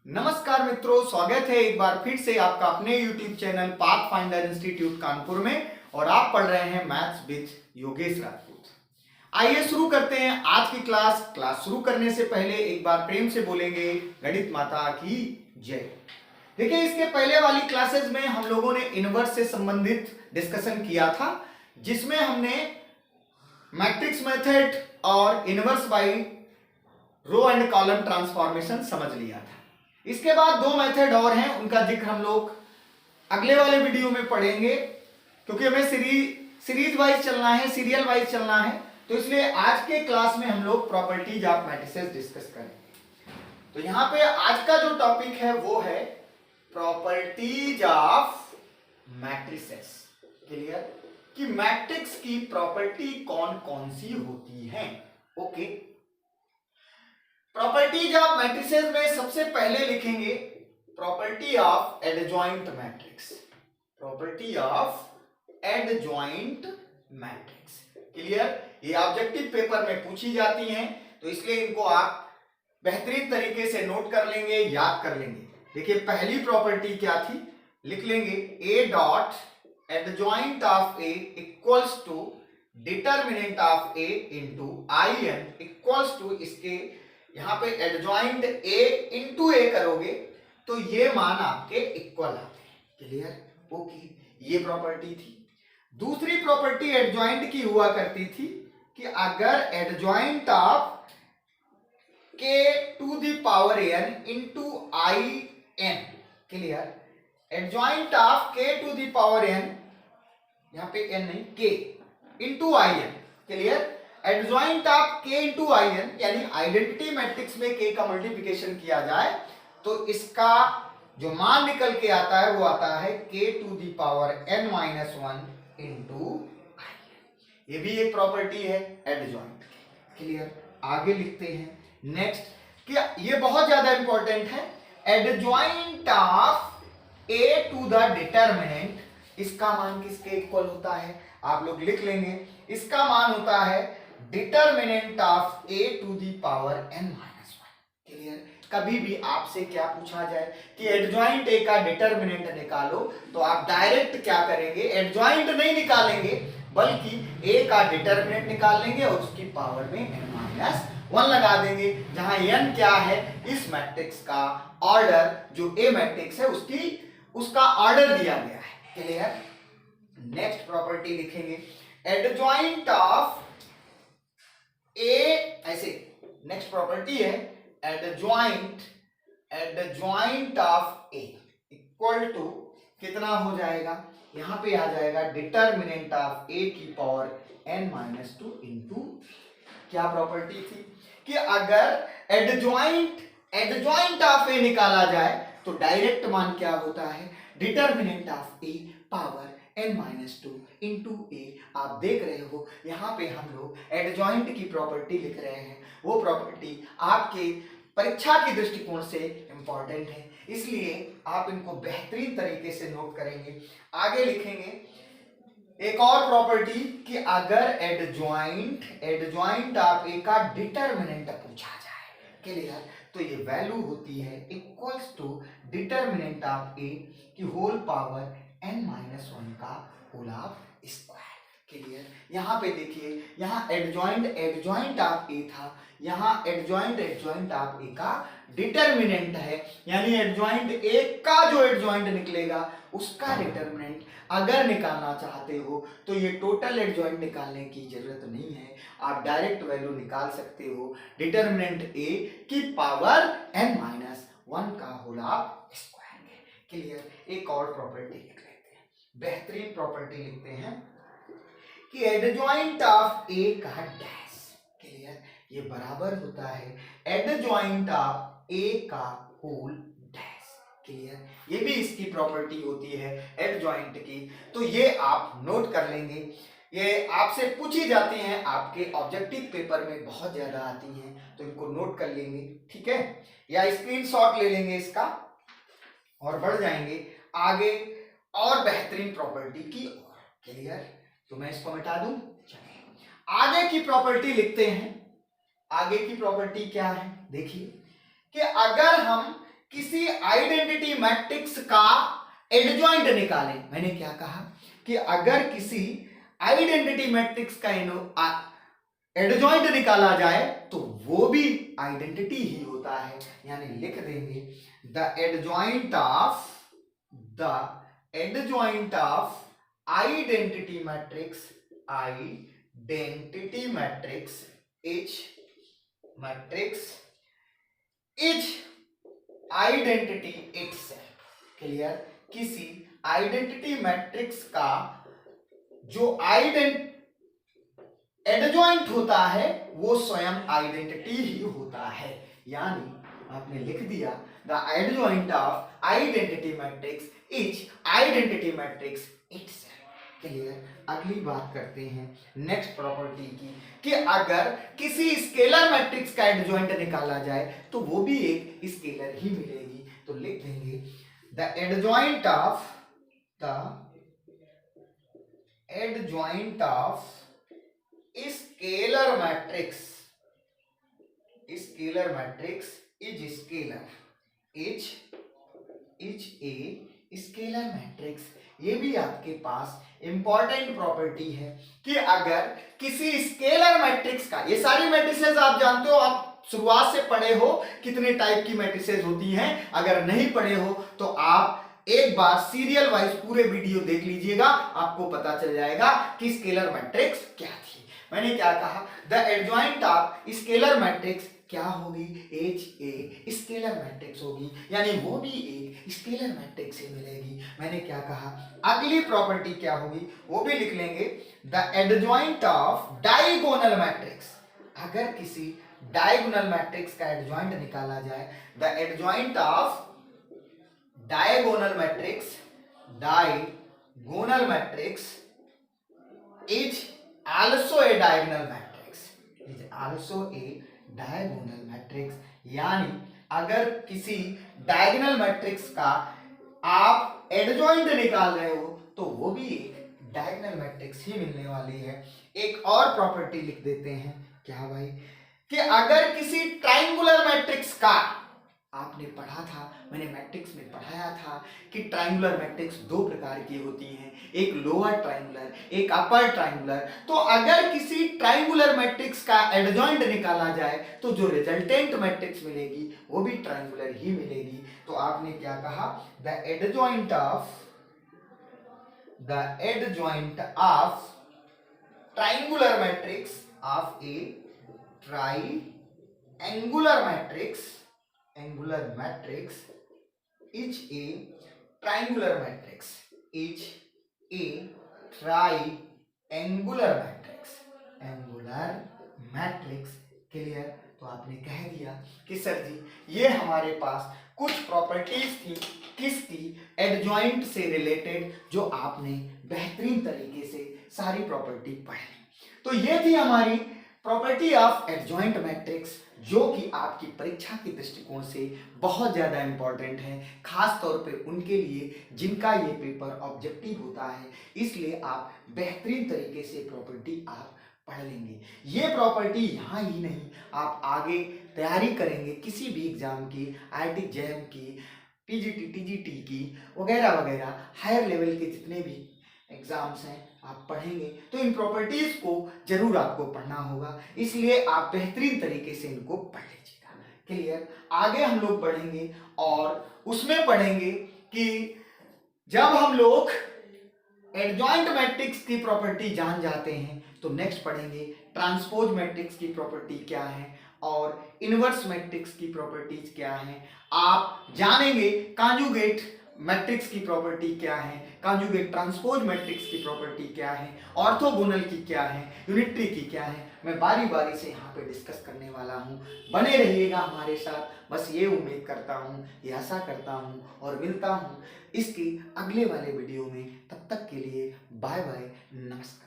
नमस्कार मित्रों, स्वागत है एक बार फिर से आपका अपने YouTube channel path finder institute Kanpur में। और आप पढ़ रहे हैं मैथ्स विद योगेश राजपूत। आइए शुरू करते हैं आज की क्लास शुरू करने से पहले एक बार प्रेम से बोलेंगे गणित माता की जय। देखिए, इसके पहले वाली क्लासेस में हम लोगों ने इनवर्स से संबंधित डिस्कशन किया था, जिसमें हमने मैट्रिक्स मेथड और inverse by row and column transformation समझ लिया था। इसके बाद दो मेथड और हैं, उनका जिक्र हम लोग अगले वाले वीडियो में पढ़ेंगे, क्योंकि हमें सीरीज वाइज चलना है, सीरियल वाइज चलना है। तो इसलिए आज के क्लास में हम लोग प्रॉपर्टीज ऑफ मैट्रिसेस डिस्कस करेंगे। तो यहां पे आज का जो टॉपिक है वो है प्रॉपर्टीज ऑफ मैट्रिसेस। क्लियर कि मैट्रिक्स की प्रॉपर्टी कौन कौन सी होती है। ओके, प्रॉपर्टीज ऑफ मैट्रिसेस में सबसे पहले लिखेंगे property of adjoint matrix. Property of adjoint matrix. Clear, ये ऑब्जेक्टिव पेपर में पूछी जाती हैं, तो इसलिए इनको आप बेहतरीन तरीके से नोट कर लेंगे, याद कर लेंगे। देखिए, पहली प्रॉपर्टी क्या थी, लिख लेंगे A dot adjoint of A equals to determinant of A into I n equals to, इसके यहां पे एडजॉइंट ए इंटू ए करोगे तो ये मान आपके इक्वल आते हैं। क्लियर, ओके, ये प्रॉपर्टी थी। दूसरी प्रॉपर्टी एडजॉइंट की हुआ करती थी कि अगर adjoint of k to the power n into I n, clear, adjoint of k to the power n, यहां पे एन नहीं, k into I n, clear, adjoint of k into I n, यानी आइडेंटिटी मैट्रिक्स में k का multiplication किया जाए तो इसका जो मान निकल के आता है वो आता है k to the power n minus one into I n. ये भी एक प्रॉपर्टी है एडजॉइंट। क्लियर, आगे लिखते हैं नेक्स्ट कि ये बहुत ज्यादा इंपॉर्टेंट है, adjoint of A to the determinant, इसका मान किसके इक्वल होता है, आप लोग लिख लेंगे, इसका मान होता है determinant of A to the power n minus one. Clear, कभी भी आपसे क्या पूछा जाए कि एडजॉइंट ए का डिटर्मिनेंट निकालो, तो आप डायरेक्ट क्या करेंगे, एडजॉइंट नहीं निकालेंगे बल्कि ए का डिटर्मिनेंट निकाल लेंगे और उसकी पावर में n माइनस वन लगा देंगे, जहां n क्या है, इस मैट्रिक्स का ऑर्डर, जो ए मैट्रिक्स है उसका ऑर्डर दिया गया है। क्लियर, नेक्स्ट प्रॉपर्टी लिखेंगे एडजॉइंट ऑफ ए, ऐसे नेक्स्ट प्रॉपर्टी है adjoint of A equal to कितना हो जाएगा, यहां पे आ जाएगा डिटर्मिनेंट ऑफ ए की power n minus two into, क्या प्रॉपर्टी थी कि अगर एडजॉइंट ऑफ ए निकाला जाए तो डायरेक्ट मान क्या होता है, determinant of A power n minus two into A. आप देख रहे हो यहाँ पे हम लोग एडजॉइंट की प्रॉपर्टी लिख रहे हैं, वो प्रॉपर्टी आपके परीक्षा के दृष्टिकोण से इंपॉर्टेंट है, इसलिए आप इनको बेहतरीन तरीके से नोट करेंगे। आगे लिखेंगे एक और प्रॉपर्टी कि अगर एडजॉइंट ऑफ ए का डिटर्मिनेंट पूछा जाए, क्लियर, तो ये वैल्यू होती है equals to determinant of A की whole power n minus one का होल ऑफ स्क्वायर। क्लियर, यहाँ पे देखिए, यहाँ एडजॉइंट ऑफ ए था, यहाँ एडजॉइंट ऑफ ए का डिटर्मिनेंट है, यानी एडजॉइंट ए का जो एडजॉइंट निकलेगा उसका डिटर्मिनेंट अगर निकालना चाहते हो तो ये टोटल एडजॉइंट निकालने की जरूरत नहीं है, आप डायरेक्ट वैल्यू निकाल सकते हो, डिटर्मिनेंट ए की पावर n माइनस वन का होल ऑफ स्क्वायर है। क्लियर, एक और प्रॉपर्टी लिख लेते हैं, बेहतरीन प्रॉपर्टी लिखते हैं कि एडजॉइंट ऑफ ए का डैश, क्लियर, ये बराबर होता है एडजॉइंट ऑफ ए का होल डैश। क्लियर, ये भी इसकी प्रॉपर्टी होती है एडजॉइंट की, तो ये आप नोट कर लेंगे, ये आपसे पूछी जाती हैं, आपके ऑब्जेक्टिव पेपर में बहुत ज्यादा आती हैं, तो इनको नोट कर लेंगे, ठीक है, या स्क्रीनशॉट ले लेंगे इसका और बढ़ जाएंगे आगे और बेहतरीन प्रॉपर्टी की ओर। क्लियर, तो मैं इसको मिटा दूं, चलिए आगे की प्रॉपर्टी लिखते हैं। आगे की प्रॉपर्टी क्या है, देखिए कि अगर हम किसी आइडेंटिटी मैट्रिक्स का एडजॉइंट निकालें, मैंने क्या कहा कि अगर किसी आइडेंटिटी मैट्रिक्स का एडजॉइंट निकाला जाए तो वो भी आइडेंटिटी ही होता है, यानी लिख देंगे the adjoint of identity matrix is identity itself. Clear? किसी आइडेंटिटी मैट्रिक्स का जो एडजॉइंट होता है वो स्वयं आइडेंटिटी ही होता है, यानी आपने लिख दिया the adjoint of identity matrix is identity matrix itself. Clear? अगली बात करते हैं नेक्स्ट प्रॉपर्टी की कि अगर किसी स्केलर मैट्रिक्स का एडजॉइंट निकाला जाए तो वो भी एक स्केलर ही मिलेगी, तो लिख देंगे the adjoint of scalar matrix is a scalar matrix. ये भी आपके पास इंपॉर्टेंट प्रॉपर्टी है कि अगर किसी स्केलर मैट्रिक्स का, ये सारी मैट्रिसेस आप जानते हो, आप शुरुआत से पढ़े हो कितने टाइप की मैट्रिसेस होती हैं, अगर नहीं पढ़े हो तो आप एक बार सीरियल वाइज पूरे वीडियो देख लीजिएगा, आपको पता चल जाएगा कि स्केलर मैट्रिक्स क्या थी। मैंने क्या कहा, the adjoint of scalar matrix क्या होगी, एच ए स्केलर मैट्रिक्स होगी, यानी वो भी एक स्केलर मैट्रिक्स ही मिलेगी। मैंने क्या कहा, अगली प्रॉपर्टी क्या होगी वो भी लिख लेंगे, the adjoint of diagonal matrix. अगर किसी डायगोनल मैट्रिक्स का एडजॉइंट निकाला जाए, the adjoint of diagonal matrix is also a diagonal matrix, यानी अगर किसी डायगोनल मैट्रिक्स का आप एडजॉइंट निकाल रहे हो तो वो भी एक डायगोनल मैट्रिक्स ही मिलने वाली है। एक और प्रॉपर्टी लिख देते हैं, क्या भाई, कि अगर किसी ट्रायंगुलर मैट्रिक्स का, आपने पढ़ा था, मैंने मैट्रिक्स में पढ़ाया था कि ट्रायंगुलर मैट्रिक्स दो प्रकार की होती हैं, एक लोअर ट्रायंगुलर, एक अपर ट्रायंगुलर। तो अगर किसी ट्रायंगुलर मैट्रिक्स का एडजॉइंट निकाला जाए तो जो रिजल्टेंट मैट्रिक्स मिलेगी वो भी ट्रायंगुलर ही मिलेगी। तो आपने क्या कहा, the adjoint of triangular matrix of A triangular matrix is a triangular matrix, clear? तो आपने कह दिया कि सर जी ये हमारे पास कुछ प्रॉपर्टीज थी किसकी, एडजॉइंट से रिलेटेड, जो आपने बेहतरीन तरीके से सारी प्रॉपर्टी पढ़ी। तो ये थी हमारी प्रॉपर्टी ऑफ एडजॉइंट मैट्रिक्स, जो कि आपकी परीक्षा के दृष्टिकोण से बहुत ज़्यादा इंपॉर्टेंट है, खास तौर पे उनके लिए जिनका ये पेपर ऑब्जेक्टिव होता है। इसलिए आप बेहतरीन तरीके से प्रॉपर्टी आप पढ़ लेंगे। ये प्रॉपर्टी यहाँ ही नहीं, आप आगे तैयारी करेंगे किसी भी एग्जाम की, IIT जैम की, PGT TGT की वगैरह वगैरह, हायर लेवल के जितने भी एग्जाम्स हैं आप पढ़ेंगे तो इन प्रॉपर्टीज को जरूर आपको पढ़ना होगा, इसलिए आप बेहतरीन तरीके से इनको पढ़ लीजिएगा। क्लियर? आगे हम लोग पढ़ेंगे और उसमें पढ़ेंगे कि जब हम लोग एडजॉइंट मैट्रिक्स की प्रॉपर्टी जान जाते हैं तो नेक्स्ट पढ़ेंगे ट्रांसपोज मैट्रिक्स की प्रॉपर्टी क्या है और इनवर्स मैट्रिक्स की प्रॉपर्टीज क्या है। आप जानेंगे कांजुगेट मैट्रिक्स की प्रॉपर्टी क्या है, कांजुगेट ट्रांसपोज मैट्रिक्स की प्रॉपर्टी क्या है, ऑर्थोगोनल की क्या है, यूनिटरी की क्या है। मैं बारी बारी से यहाँ पे डिस्कस करने वाला हूँ, बने रहिएगा हमारे साथ। बस ये उम्मीद करता हूँ, ये आशा करता हूँ और मिलता हूँ इसके अगले वाले वीडियो में। तब तक के लिए बाय बाय, नमस्कार।